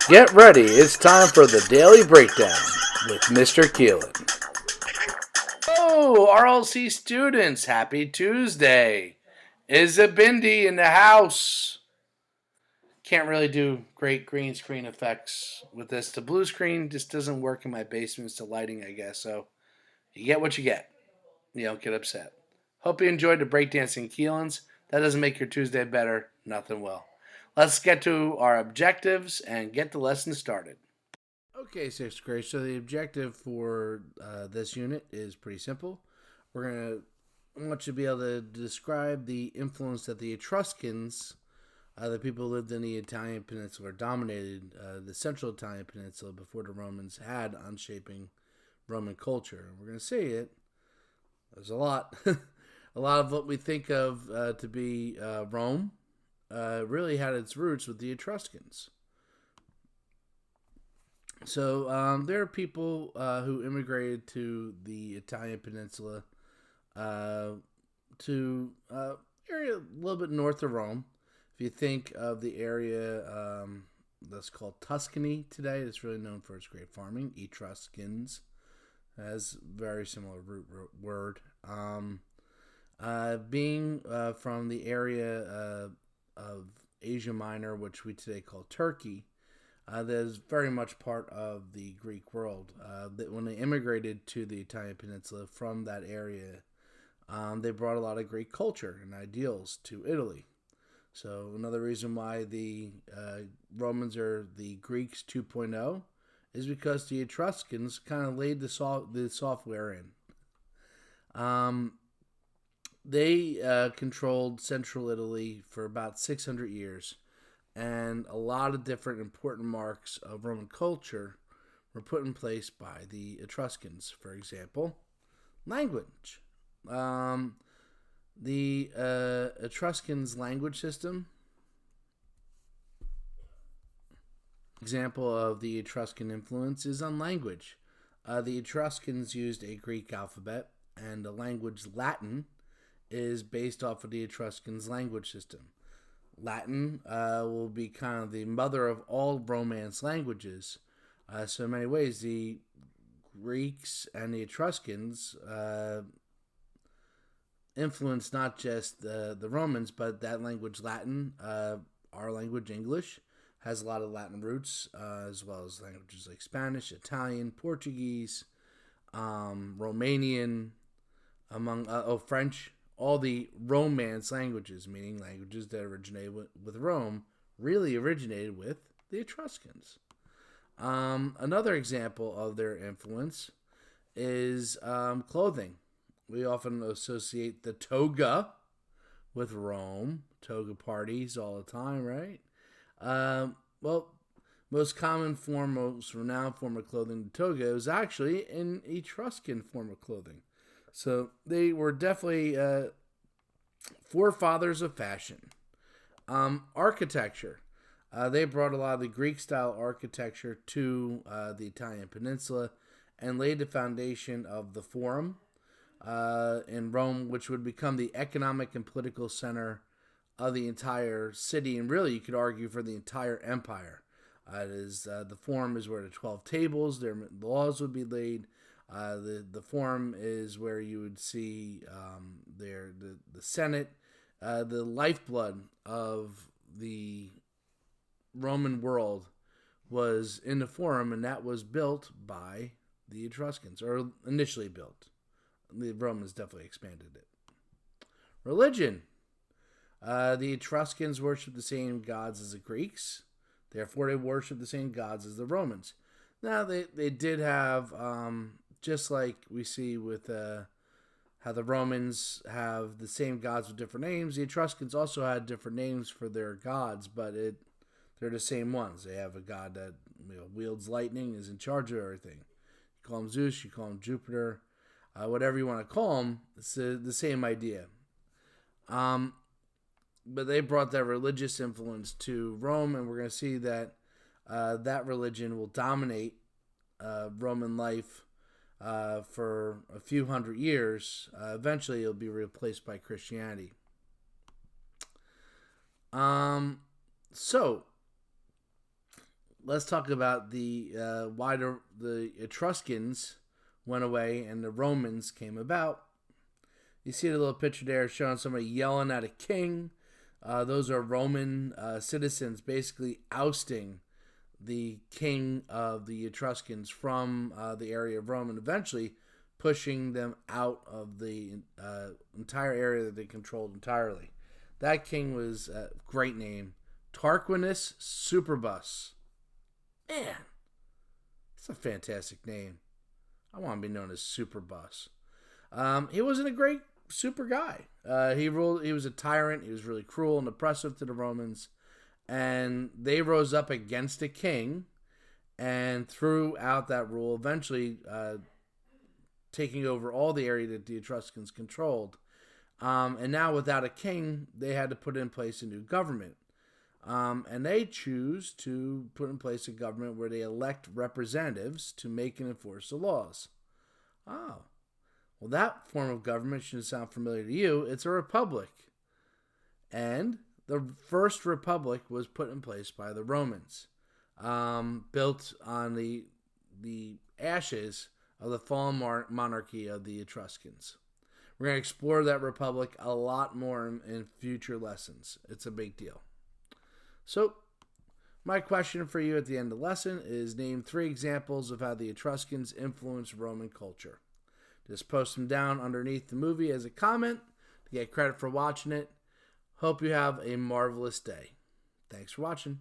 Get ready, it's time for the Daily Breakdown with Mr. Keelan. Oh, RLC students, happy Tuesday. Is a Bindi in the house? Can't really do great green screen effects with this. The blue screen just doesn't work in my basement. It's the lighting, I guess. So you get what you get. You don't get upset. Hope you enjoyed the breakdancing Keelans. That doesn't make your Tuesday better. Nothing will. Let's get to our objectives and get the lesson started. Okay, sixth grade. So the objective for this unit is pretty simple. I want you to be able to describe the influence that the Etruscans, the people who lived in the Italian peninsula, or dominated the central Italian peninsula before the Romans, had on shaping Roman culture. We're going to see it. There's a lot. A lot of what we think of to be Rome really had its roots with the Etruscans. So there are people who immigrated to the Italian peninsula to area a little bit north of Rome. If you think of the area that's called Tuscany today, it's really known for its grape farming. Etruscans has very similar root word. Being from the area of Asia Minor, which we today call Turkey, that is very much part of the Greek world. That when they immigrated to the Italian peninsula from that area, they brought a lot of Greek culture and ideals to Italy. So another reason why the Romans are the Greeks 2.0 is because the Etruscans kind of laid the software in. They controlled central Italy for about 600 years, and a lot of different important marks of Roman culture were put in place by the Etruscans. For example, language. The Etruscans' language system. Example of the Etruscan influence is on language. The Etruscans used a Greek alphabet, and the language Latin is based off of the Etruscans' language system. Latin will be kind of the mother of all Romance languages. So in many ways, the Greeks and the Etruscans influenced not just the Romans, but that language Latin, our language English, has a lot of Latin roots, as well as languages like Spanish, Italian, Portuguese, Romanian, French. All the Romance languages, meaning languages that originated with Rome, really originated with the Etruscans. Another example of their influence is clothing. We often associate the toga with Rome. Toga parties all the time, right? Most common form, most renowned form of clothing, the toga, was actually an Etruscan form of clothing. So they were definitely forefathers of fashion. Architecture. They brought a lot of the Greek-style architecture to the Italian peninsula and laid the foundation of the Forum in Rome, which would become the economic and political center of the entire city, and really you could argue for the entire empire. The Forum is where the 12 tables, their laws would be laid. The Forum is where you would see the Senate, the lifeblood of the Roman world was in the Forum, and that was built by the Etruscans, or initially built. The Romans definitely expanded it. Religion. The Etruscans worshiped the same gods as the Greeks. Therefore, they worshiped the same gods as the Romans. Now, they did have, just like we see with how the Romans have the same gods with different names, the Etruscans also had different names for their gods, but they're the same ones. They have a god that wields lightning, is in charge of everything. You call him Zeus, you call him Jupiter, whatever you want to call him, it's the same idea. But they brought that religious influence to Rome, and we're going to see that that religion will dominate Roman life for a few hundred years. Eventually, it'll be replaced by Christianity. So, let's talk about the why the Etruscans went away and the Romans came about. You see the little picture there showing somebody yelling at a king. Those are Roman citizens basically ousting the king of the Etruscans from the area of Rome and eventually pushing them out of the entire area that they controlled entirely. That king was a great name, Tarquinius Superbus. Man, it's a fantastic name. I want to be known as Superbus. He wasn't a great super guy. He was a tyrant. He was really cruel and oppressive to the Romans, and they rose up against a king and threw out that rule, eventually taking over all the area that the Etruscans controlled. And now, without a king, they had to put in place a new government. And they choose to put in place a government where they elect representatives to make and enforce the laws. Oh, well, that form of government should sound familiar to you. It's a republic. And the first republic was put in place by the Romans, built on the ashes of the fallen monarchy of the Etruscans. We're going to explore that republic a lot more in future lessons. It's a big deal. So, my question for you at the end of the lesson is name 3 examples of how the Etruscans influenced Roman culture. Just post them down underneath the movie as a comment to get credit for watching it. Hope you have a marvelous day. Thanks for watching.